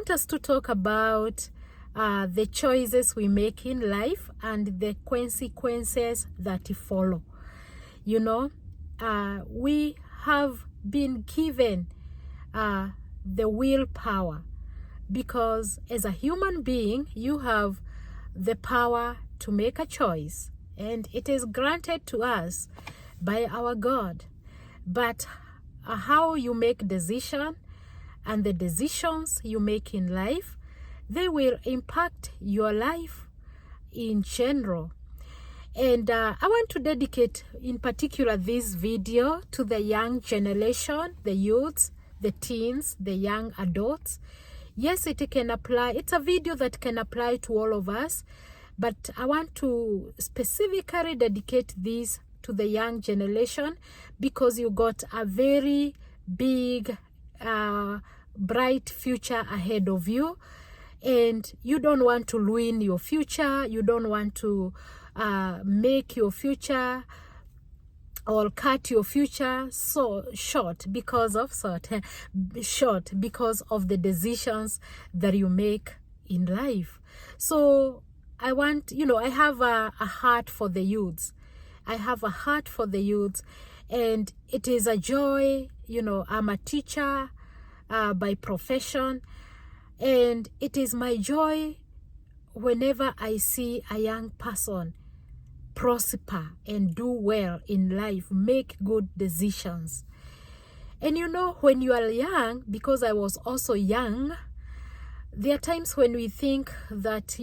want us to talk about the choices we make in life and the consequences that follow. You know, we have been given the willpower, because as a human being, you have the power to make a choice, and it is granted to us by our God. But how you make decision and the decisions you make in life, they will impact your life in general. And I want to dedicate in particular this video to the young generation, the youths, the teens, the young adults. Yes, it can apply. It's a video that can apply to all of us, but I want to specifically dedicate this to the young generation, because you got a very big, bright future ahead of you, and you don't want to ruin your future. You don't want to make your future or cut your future so short because of the decisions that you make in life. So I want, I have a heart for the youths. I have a heart for the youths, and it is a joy. I'm a teacher by profession, and it is my joy whenever I see a young person prosper and do well in life, make good decisions. And when you are young, because I was also young, there are times when we think that,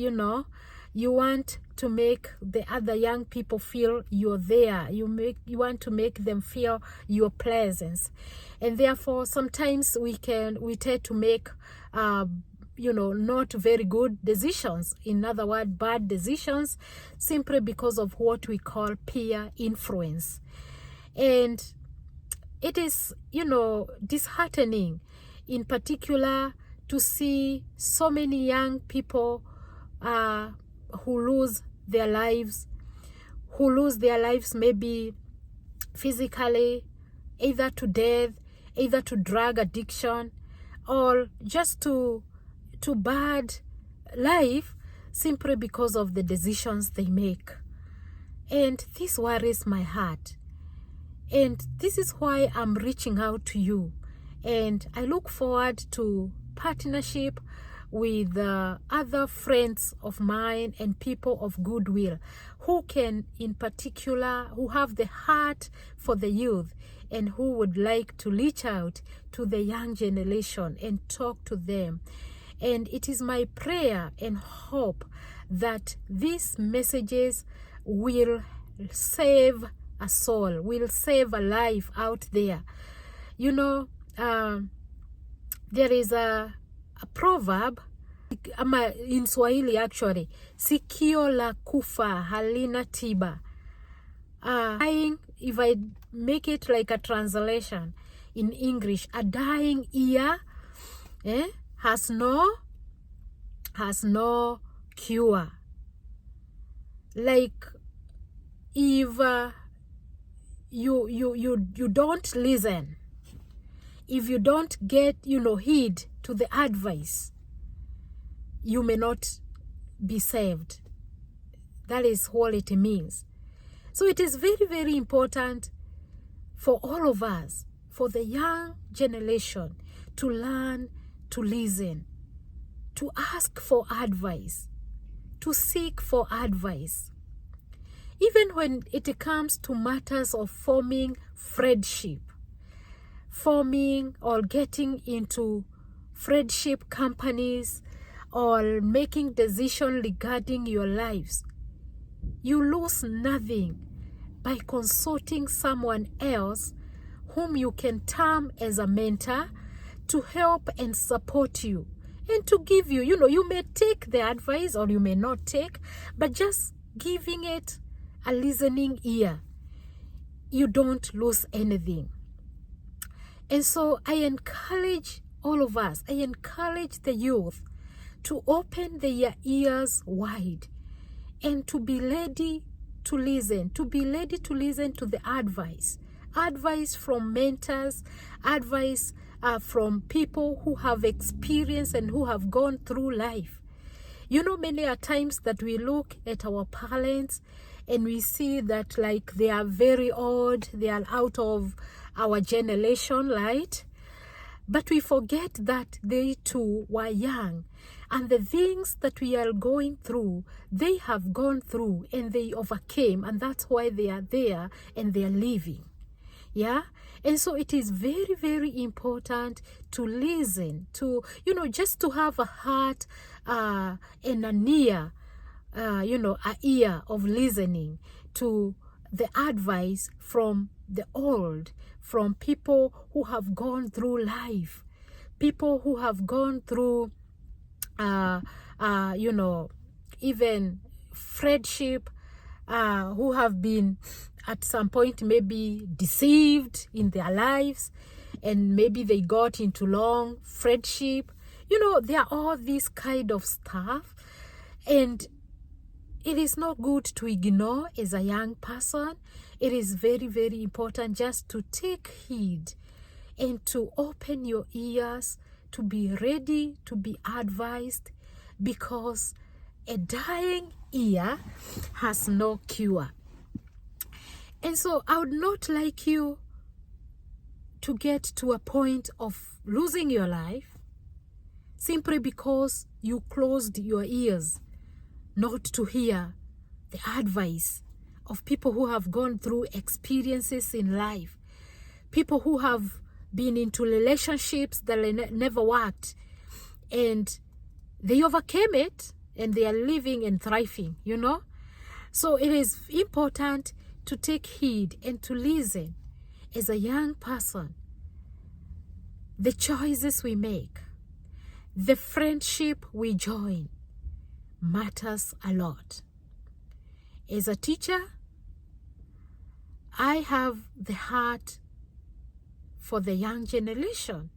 you want to make the other young people feel you're there. You want to make them feel your presence. And therefore, sometimes we tend to make, not very good decisions. In other words, bad decisions, simply because of what we call peer influence. And it is, disheartening, in particular, to see so many young people who lose their lives maybe physically, either to death, either to drug addiction, or just to bad life, simply because of the decisions they make. And this worries my heart. And this is why I'm reaching out to you. And I look forward to partnership with other friends of mine and people of goodwill who can, in particular, who have the heart for the youth and who would like to reach out to the young generation and talk to them. And it is my prayer and hope that these messages will save a soul, will save a life out there. There is a proverb in Swahili, actually, sikio la kufa halina tiba. Dying, if I make it like a translation in English, a dying ear has no cure. Like, if you don't listen, if you don't get heed to the advice, you may not be saved. That is what it means. So it is very, very important for all of us, for the young generation, to learn to listen, to ask for advice, to seek for advice. Even when it comes to matters of forming friendship, forming or getting into friendship companies, or making decisions regarding your lives, you lose nothing by consulting someone else whom you can term as a mentor, to help and support you and to give you, you may take the advice or you may not take, but just giving it a listening ear, you don't lose anything. And so I encourage all of us, I encourage the youth to open their ears wide and to be ready to listen, to the advice from mentors, advice from people who have experienced and who have gone through life. You know, many a times that we look at our parents and we see that like they are very old, they are out of our generation, right? But we forget that they too were young, and the things that we are going through, they have gone through and they overcame, and that's why they are there and they are living. Yeah. And so it is very, very important to listen, to, you know, just to have a heart and an ear, a ear of listening to the advice from the old, from people who have gone through life, people who have gone through, even friendship, who have been at some point maybe deceived in their lives, and maybe they got into long friendship. You know, there are all this kind of stuff, and it is not good to ignore as a young person. It is very, very important just to take heed and to open your ears, to be ready to be advised, because a dying ear has no cure. And so I would not like you to get to a point of losing your life simply because you closed your ears not to hear the advice of people who have gone through experiences in life, people who have been into relationships that never worked, and they overcame it, and they are living and thriving, you know. So it is important to take heed and to listen as a young person. The choices we make, the friendship we join matters a lot. As a teacher, I have the heart for the young generation.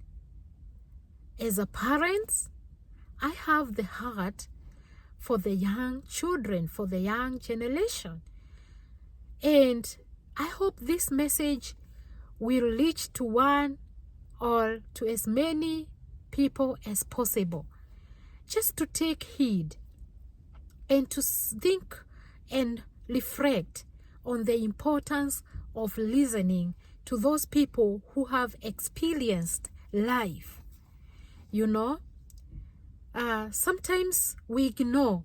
As a parent, I have the heart for the young children, for the young generation. And I hope this message will reach to one or to as many people as possible, just to take heed and to think and reflect on the importance of listening to those people who have experienced life. You know, sometimes we ignore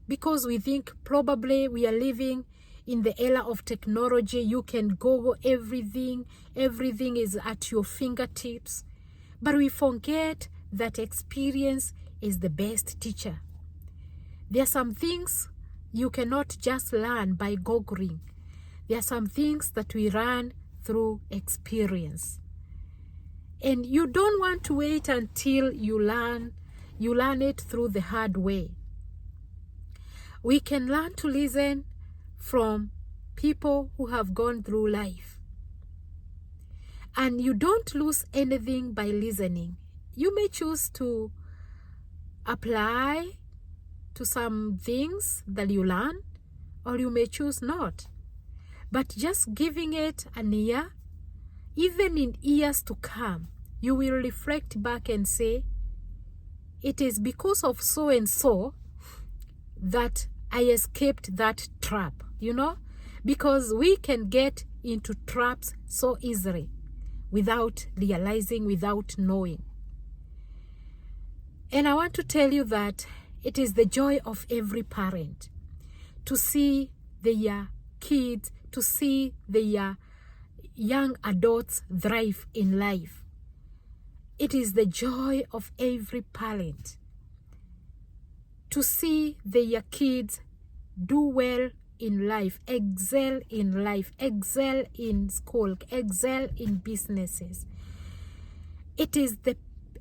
because we think probably we are living in the era of technology. You can Google everything is at your fingertips. But we forget that experience is the best teacher. There are some things you cannot just learn by Googling. There are some things that we learn through experience. And you don't want to wait until you learn it through the hard way. We can learn to listen from people who have gone through life. And you don't lose anything by listening. You may choose to apply to some things that you learn, or you may choose not. But just giving it an ear, even in years to come, you will reflect back and say, it is because of so and so that I escaped that trap, you know, because we can get into traps so easily without realizing, without knowing. And I want to tell you that it is the joy of every parent to see their kids, to see their young adults thrive in life. It is the joy of every parent to see their kids do well in life, excel in school, excel in businesses. It is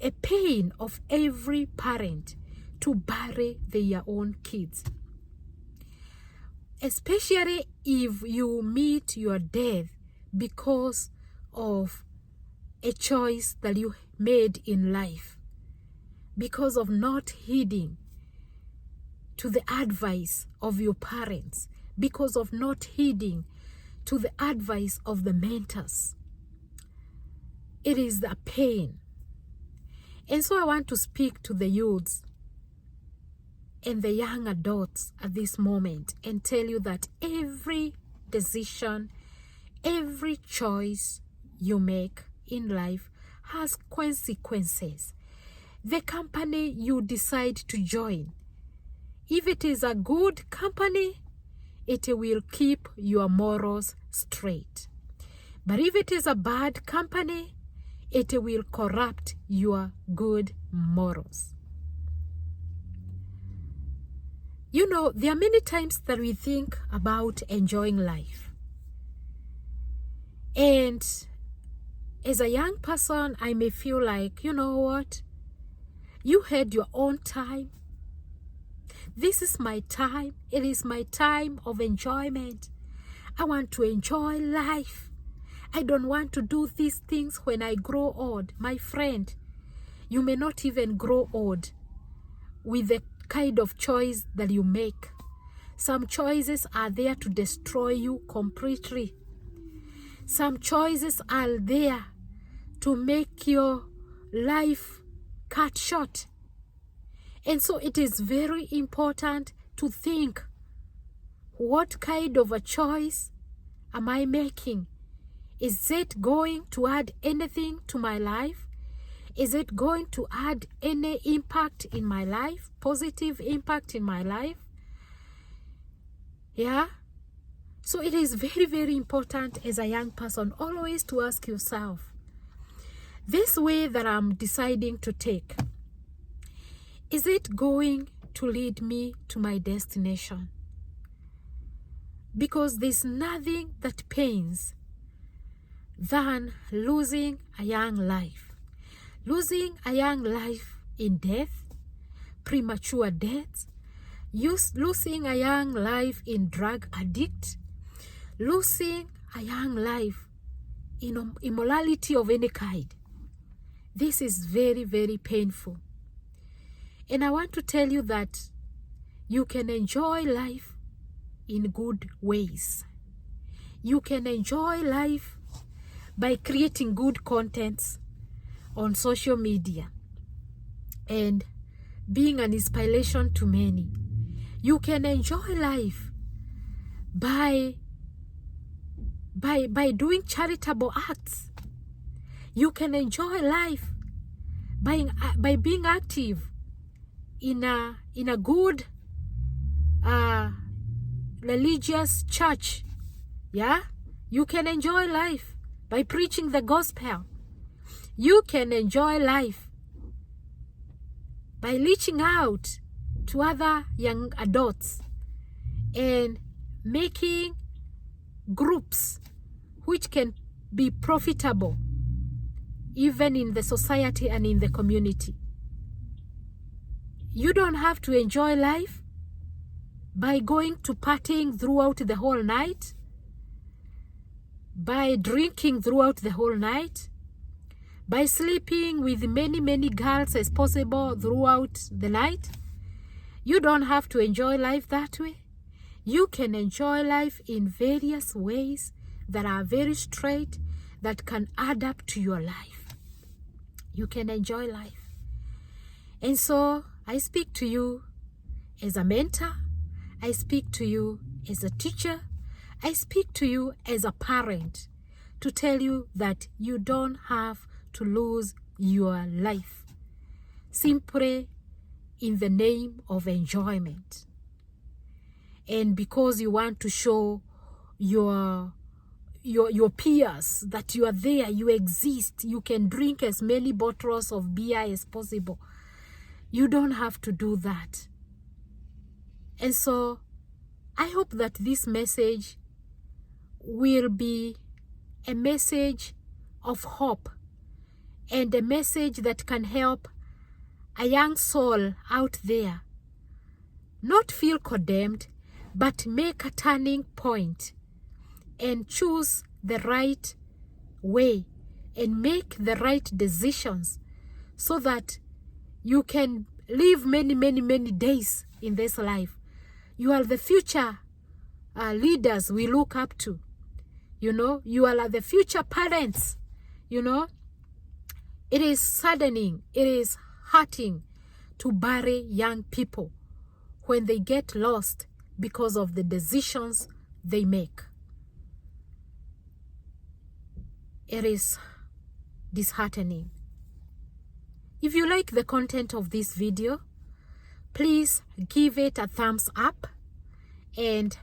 a pain of every parent to bury their own kids, especially if you meet your death because of a choice that you made in life, because of not heeding to the advice of your parents, because of not heeding to the advice of the mentors. It is a pain. And so I want to speak to the youths and the young adults at this moment and tell you that every decision, every choice you make in life has consequences. The company you decide to join, if it is a good company, it will keep your morals straight. But if it is a bad company, it will corrupt your good morals. You know, there are many times that we think about enjoying life. And as a young person, I may feel like, you know what? You had your own time. This is my time. It is my time of enjoyment. I want to enjoy life. I don't want to do these things when I grow old. My friend, you may not even grow old with the kind of choice that you make. Some choices are there to destroy you completely. Some choices are there to make your life cut short. And so it is very important to think, what kind of a choice am I making? Is it going to add anything to my life? Is it going to add any impact in my life? Positive impact in my life? Yeah? So it is very, very important as a young person always to ask yourself, this way that I'm deciding to take, is it going to lead me to my destination? Because there's nothing that pains than losing a young life. Losing a young life in death, premature death, losing a young life in drug addict, losing a young life in immorality of any kind. This is very, very painful. And I want to tell you that you can enjoy life in good ways. You can enjoy life by creating good contents on social media and being an inspiration to many. You can enjoy life by doing charitable acts. You can enjoy life by being active in a good religious church. Yeah, you can enjoy life by preaching the gospel. You can enjoy life by reaching out to other young adults and making groups which can be profitable even in the society and in the community. You don't have to enjoy life by going to partying throughout the whole night, by drinking throughout the whole night, by sleeping with many, many girls as possible throughout the night. You don't have to enjoy life that way. You can enjoy life in various ways that are very straight, that can add up to your life. You can enjoy life. And so I speak to you as a mentor. I speak to you as a teacher. I speak to you as a parent to tell you that you don't have to lose your life simply in the name of enjoyment. And because you want to show your peers that you are there, you exist, you can drink as many bottles of beer as possible. You don't have to do that. And so I hope that this message will be a message of hope and a message that can help a young soul out there not feel condemned, but make a turning point and choose the right way and make the right decisions so that you can live many, many, many days in this life. You are the future leaders we look up to. You know, you are the future parents. You know, It is saddening, it is hurting to bury young people when they get lost because of the decisions they make. It is disheartening. If you like the content of this video, please give it a thumbs up. And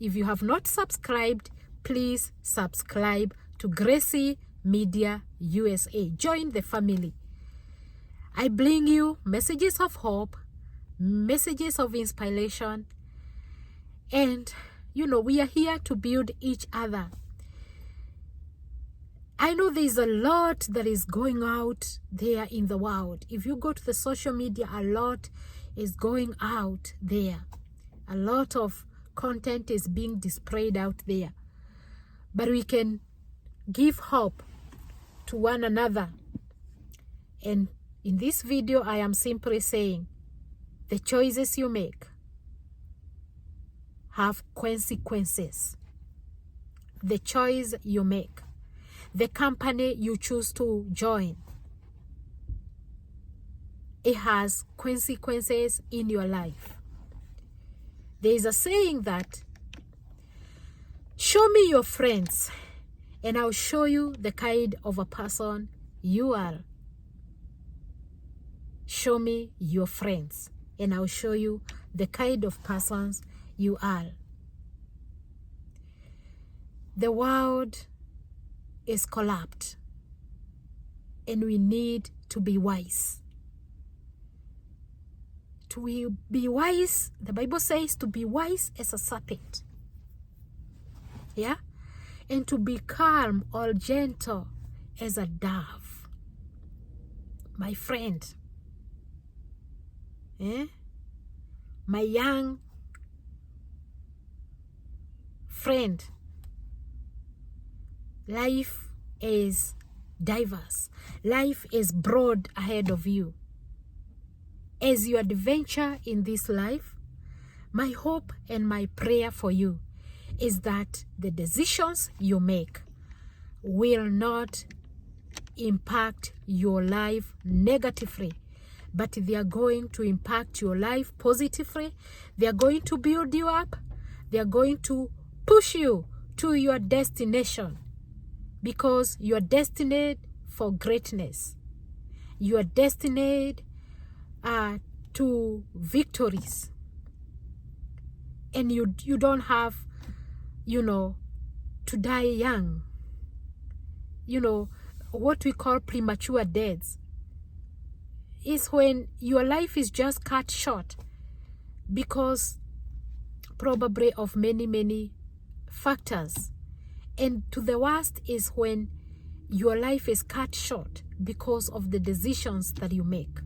if you have not subscribed, please subscribe to Gracie Media USA. Join the family. I bring you messages of hope, messages of inspiration, and we are here to build each other. I know there's a lot that is going out there in the world. If you go to the social media, a lot is going out there. A lot of content is being displayed out there. But we can give hope to one another. And in this video, I am simply saying, the choices you make have consequences. The choice you make, the company you choose to join, it has consequences in your life. There is a saying that, show me your friends and I'll show you the kind of a person you are. Show me your friends and I'll show you the kind of persons you are. The world is collapsed and we need to be wise. To be wise, the Bible says, to be wise as a serpent. Yeah? And to be calm or gentle as a dove. My friend, my young friend, life is diverse. Life is broad ahead of you. As you adventure in this life, my hope and my prayer for you is that the decisions you make will not impact your life negatively, but they are going to impact your life positively. They are going to build you up. They are going to push you to your destination, because you are destined for greatness. You are destined to victories. And you don't have, to die young. What we call premature deaths is when your life is just cut short because probably of many, many factors. And to the worst is when your life is cut short because of the decisions that you make.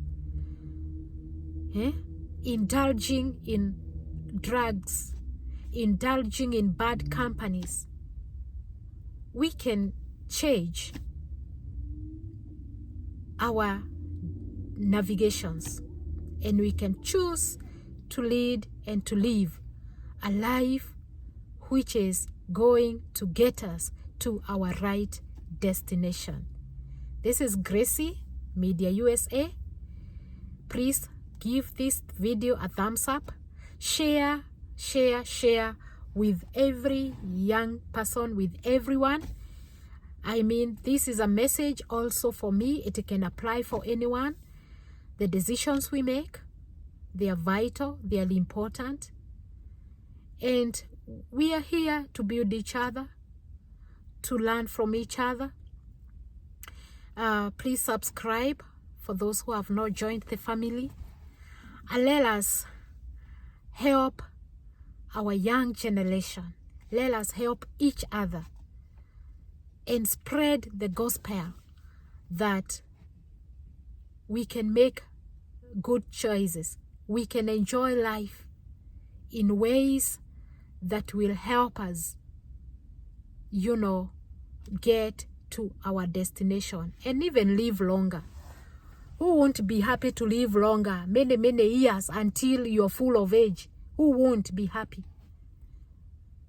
Indulging in drugs, indulging in bad companies. We can change our navigations and we can choose to lead and to live a life which is going to get us to our right destination. This is Gracie Media USA. Please give this video a thumbs up. Share with every young person, with everyone. I mean, this is a message also for me. It can apply for anyone. The decisions we make, they are vital, they are important. And we are here to build each other, to learn from each other. Please subscribe for those who have not joined the family. And let us help our young generation. Let us help each other and spread the gospel that we can make good choices. We can enjoy life in ways that will help us, get to our destination and even live longer. Who won't be happy to live longer, many years until you're full of age? Who won't be happy?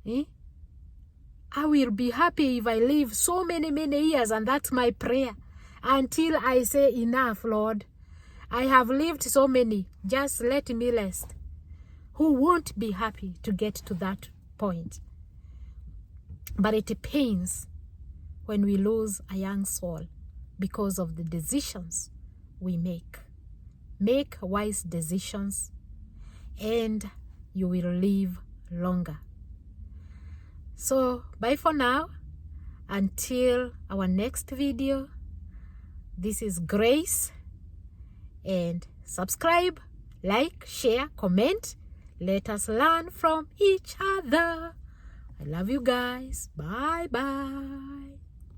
I will be happy if I live so many years, and that's my prayer. until I say enough, Lord. I have lived so many. Just let me rest. Who won't be happy to get to that point? But it pains when we lose a young soul because of the decisions we make. Make wise decisions and you will live longer. So, bye for now. Until our next video. This is Grace. And subscribe, like, share, comment. Let us learn from each other. I love you guys. Bye-bye.